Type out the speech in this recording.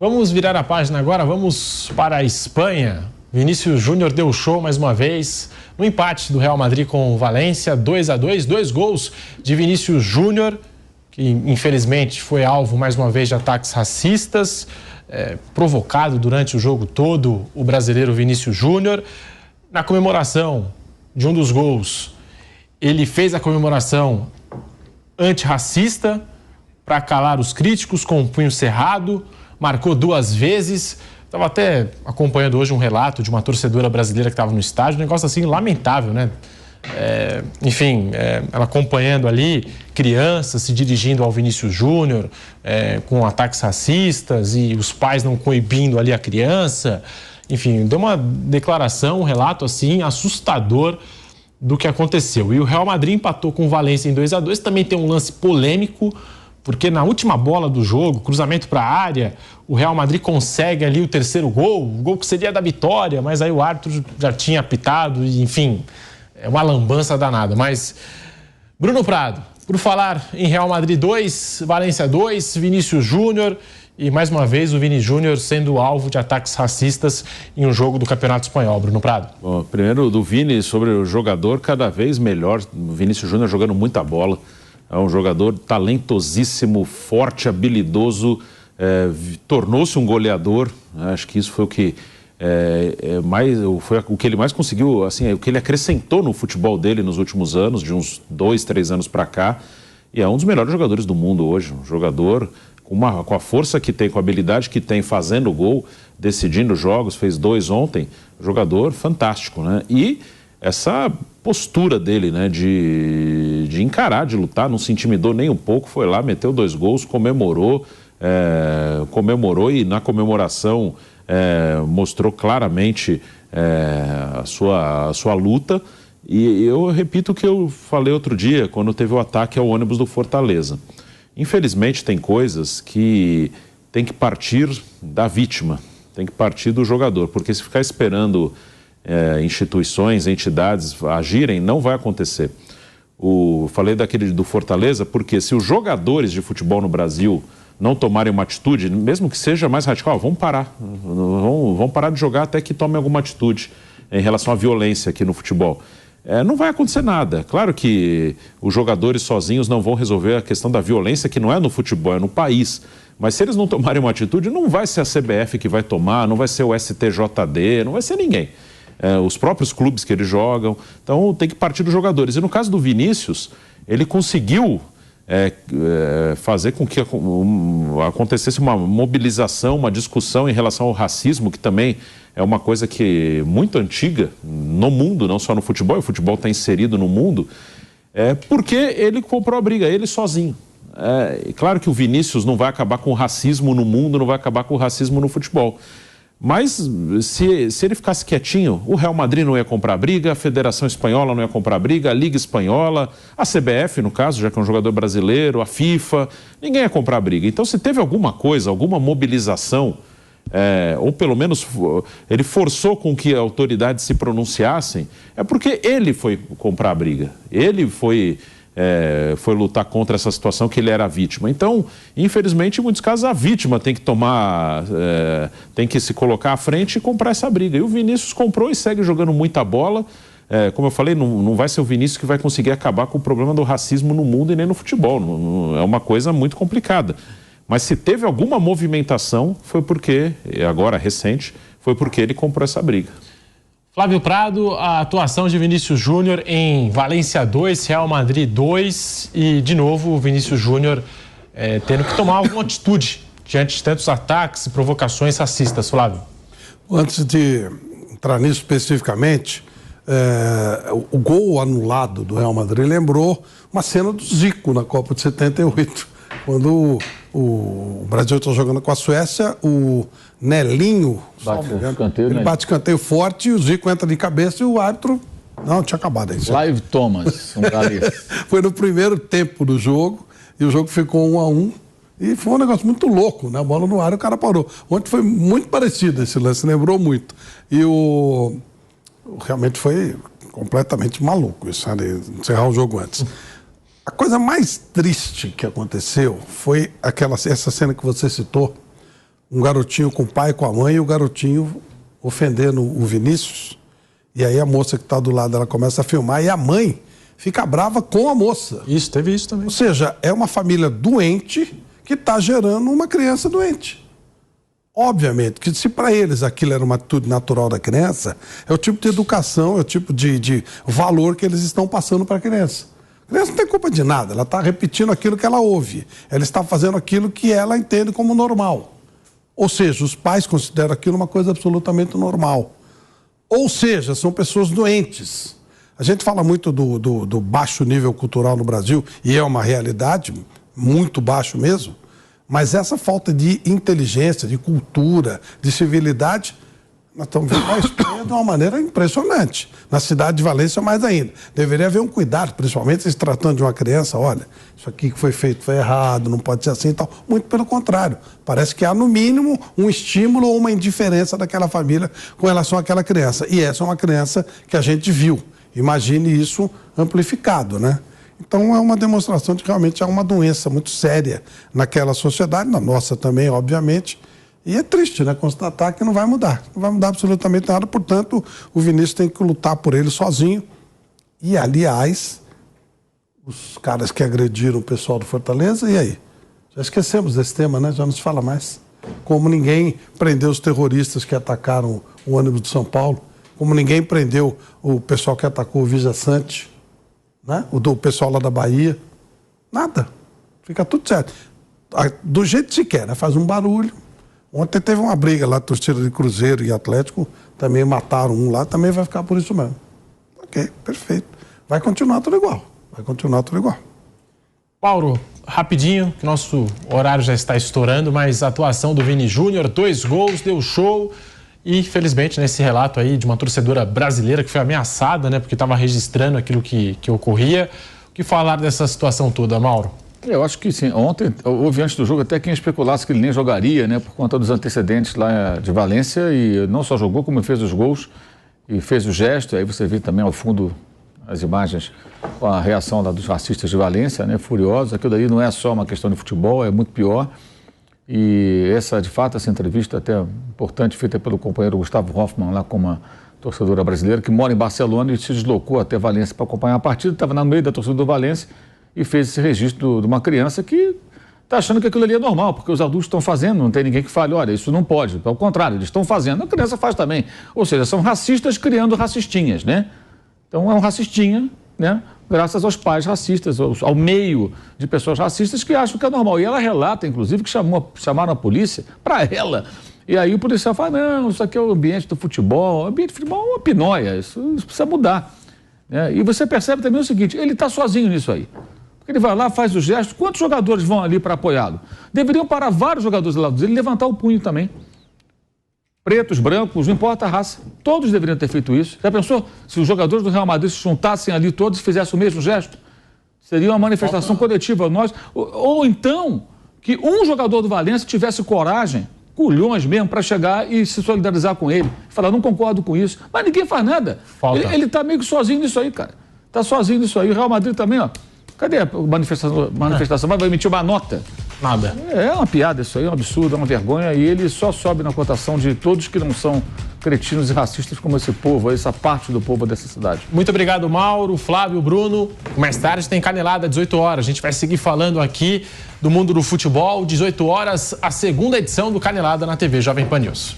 Vamos virar a página agora, vamos para a Espanha. Vinícius Júnior deu show mais uma vez no empate do Real Madrid com o Valência, 2-2, 2 gols de Vinícius Júnior, que infelizmente foi alvo mais uma vez de ataques racistas, provocado durante o jogo todo o brasileiro Vinícius Júnior. Na comemoração de um dos gols, ele fez a comemoração antirracista para calar os críticos com o punho cerrado, marcou 2 vezes. Estava até acompanhando hoje um relato de uma torcedora brasileira que estava no estádio, um negócio assim lamentável, né? Ela acompanhando ali crianças se dirigindo ao Vinícius Júnior com ataques racistas e os pais não coibindo ali a criança. Enfim, deu uma declaração, um relato assim assustador do que aconteceu. E o Real Madrid empatou com o Valência em 2-2. Também tem um lance polêmico, porque na última bola do jogo, cruzamento para a área, o Real Madrid consegue ali o 3º gol, o gol que seria da vitória, mas aí o árbitro já tinha apitado, e, enfim, é uma lambança danada. Mas, Bruno Prado, por falar em Real Madrid 2, Valência 2, Vinícius Júnior, e mais uma vez o Vini Júnior sendo alvo de ataques racistas em um jogo do Campeonato Espanhol. Bruno Prado. Bom, primeiro do Vini sobre o jogador cada vez melhor, o Vinícius Júnior jogando muita bola. É um jogador talentosíssimo, forte, habilidoso, tornou-se um goleador. Acho que isso foi o que foi o que ele mais conseguiu, assim, o que ele acrescentou no futebol dele nos últimos anos, de uns 2, 3 anos para cá. E é um dos melhores jogadores do mundo hoje. Um jogador com a força que tem, com a habilidade que tem, fazendo gol, decidindo jogos, fez 2 ontem. Jogador fantástico, né? E essa postura dele, né, de encarar, de lutar, não se intimidou nem um pouco, foi lá, meteu 2 gols, comemorou e na comemoração mostrou claramente a sua luta. E eu repito o que eu falei outro dia, quando teve o ataque ao ônibus do Fortaleza. Infelizmente tem coisas que tem que partir da vítima, tem que partir do jogador, porque se ficar esperando instituições, entidades agirem, não vai acontecer. Falei do Fortaleza porque se os jogadores de futebol no Brasil não tomarem uma atitude, mesmo que seja mais radical, vamos parar de jogar até que tomem alguma atitude em relação à violência aqui no futebol. Não vai acontecer nada. Claro que os jogadores sozinhos não vão resolver a questão da violência, que não é no futebol, é no país. Mas se eles não tomarem uma atitude, não vai ser a CBF que vai tomar, não vai ser o STJD, não vai ser ninguém. Os próprios clubes que eles jogam. Então tem que partir dos jogadores. E no caso do Vinícius, ele conseguiu fazer com que acontecesse uma mobilização, uma discussão em relação ao racismo, que também é uma coisa que muito antiga no mundo, não só no futebol, o futebol está inserido no mundo, porque ele comprou a briga, ele sozinho. Claro que o Vinícius não vai acabar com o racismo no mundo, não vai acabar com o racismo no futebol. Mas se ele ficasse quietinho, o Real Madrid não ia comprar briga, a Federação Espanhola não ia comprar briga, a Liga Espanhola, a CBF, no caso, já que é um jogador brasileiro, a FIFA, ninguém ia comprar briga. Então, se teve alguma coisa, alguma mobilização, ou pelo menos ele forçou com que autoridades se pronunciassem, é porque ele foi comprar a briga, ele foi lutar contra essa situação que ele era a vítima. Então, infelizmente, em muitos casos, a vítima tem que tem que se colocar à frente e comprar essa briga. E o Vinícius comprou e segue jogando muita bola. Como eu falei, não vai ser o Vinícius que vai conseguir acabar com o problema do racismo no mundo e nem no futebol. É uma coisa muito complicada. Mas se teve alguma movimentação, foi porque, agora recente, foi porque ele comprou essa briga. Flávio Prado, a atuação de Vinícius Júnior em Valência 2, Real Madrid 2 e, de novo, o Vinícius Júnior tendo que tomar alguma atitude diante de tantos ataques e provocações racistas. Flávio. Antes de entrar nisso especificamente, o gol anulado do Real Madrid lembrou uma cena do Zico na Copa de 78, quando o Brasil está jogando com a Suécia, o Nelinho bate canteio forte e o Zico entra de cabeça e o árbitro... Não, tinha acabado aí. Clive Thomas, um galês. Foi no primeiro tempo do jogo e o jogo ficou 1-1 e foi um negócio muito louco, né? A bola no ar e o cara parou. Ontem foi muito parecido esse lance, lembrou muito. E realmente foi completamente maluco isso, né? Encerrar o jogo antes. A coisa mais triste que aconteceu foi essa cena que você citou um garotinho com o pai e com a mãe, e o garotinho ofendendo o Vinícius. E aí a moça que está do lado, ela começa a filmar e a mãe fica brava com a moça. Isso, teve isso também. Ou seja, é uma família doente que está gerando uma criança doente. Obviamente que se para eles aquilo era uma atitude natural da criança, é o tipo de educação, é o tipo de valor que eles estão passando para a criança. A criança não tem culpa de nada, ela está repetindo aquilo que ela ouve. Ela está fazendo aquilo que ela entende como normal. Ou seja, os pais consideram aquilo uma coisa absolutamente normal. Ou seja, são pessoas doentes. A gente fala muito do baixo nível cultural no Brasil, e é uma realidade, muito baixo mesmo, mas essa falta de inteligência, de cultura, de civilidade, nós estamos vendo na Espanha de uma maneira impressionante. Na cidade de Valência, mais ainda. Deveria haver um cuidado, principalmente se tratando de uma criança. Olha, isso aqui que foi feito foi errado, não pode ser assim e tal. Muito pelo contrário. Parece que há, no mínimo, um estímulo ou uma indiferença daquela família com relação àquela criança. E essa é uma criança que a gente viu. Imagine isso amplificado, né? Então é uma demonstração de que realmente há uma doença muito séria naquela sociedade, na nossa também, obviamente. E é triste, né? Constatar que não vai mudar. Não vai mudar absolutamente nada. Portanto, o Vinícius tem que lutar por ele sozinho. E, aliás, os caras que agrediram o pessoal do Fortaleza, e aí? Já esquecemos desse tema, né? Já não se fala mais. Como ninguém prendeu os terroristas que atacaram o ônibus de São Paulo. Como ninguém prendeu o pessoal que atacou o Vija Sante, né? O do pessoal lá da Bahia. Nada. Fica tudo certo. Do jeito que se quer, né? Faz um barulho. Ontem teve uma briga lá, torcida de Cruzeiro e Atlético, também mataram um lá, também vai ficar por isso mesmo. Ok, perfeito. Vai continuar tudo igual. Vai continuar tudo igual. Mauro, rapidinho, que nosso horário já está estourando, mas a atuação do Vini Júnior, 2 gols, deu show. E, felizmente, nesse relato aí de uma torcedora brasileira que foi ameaçada, né, porque estava registrando aquilo que ocorria. O que falar dessa situação toda, Mauro? Eu acho que sim. Ontem, houve antes do jogo até quem especulasse que ele nem jogaria, né, por conta dos antecedentes lá de Valência, e não só jogou, como fez os gols e fez o gesto. Aí você vê também ao fundo as imagens com a reação lá dos racistas de Valência, né, furiosos. Aquilo daí não é só uma questão de futebol, é muito pior. E de fato, essa entrevista até importante, feita pelo companheiro Gustavo Hoffmann, lá com uma torcedora brasileira, que mora em Barcelona e se deslocou até Valência para acompanhar a partida, estava no meio da torcida do Valência e fez esse registro de uma criança que está achando que aquilo ali é normal, porque os adultos estão fazendo, não tem ninguém que fale, olha, isso não pode. Ao contrário, eles estão fazendo, a criança faz também. Ou seja, são racistas criando racistinhas, né? Então é um racistinha, né? Graças aos pais racistas, ao meio de pessoas racistas que acham que é normal. E ela relata, inclusive, que chamaram a polícia para ela. E aí o policial fala, não, isso aqui é o ambiente do futebol. O ambiente do futebol é uma pinóia, isso precisa mudar. E você percebe também o seguinte, ele está sozinho nisso aí. Porque ele vai lá, faz o gesto, quantos jogadores vão ali para apoiá-lo? Deveriam parar vários jogadores do lado dele e levantar o punho também. Pretos, brancos, não importa a raça. Todos deveriam ter feito isso. Já pensou se os jogadores do Real Madrid se juntassem ali todos e fizessem o mesmo gesto? Seria uma manifestação coletiva. Ou então, que um jogador do Valência tivesse coragem, culhões mesmo, para chegar e se solidarizar com ele. Falar, não concordo com isso. Mas ninguém faz nada. Ele está meio que sozinho nisso aí, cara. Está sozinho nisso aí. O Real Madrid também, ó. Cadê a manifestação? Vai emitir uma nota? Nada. É uma piada isso aí, é um absurdo, é uma vergonha, e ele só sobe na cotação de todos que não são cretinos e racistas como esse povo, essa parte do povo dessa cidade. Muito obrigado, Mauro, Flávio, Bruno. Mais tarde tem Canelada, 18 horas. A gente vai seguir falando aqui do mundo do futebol, 18 horas, a segunda edição do Canelada na TV Jovem Pan News.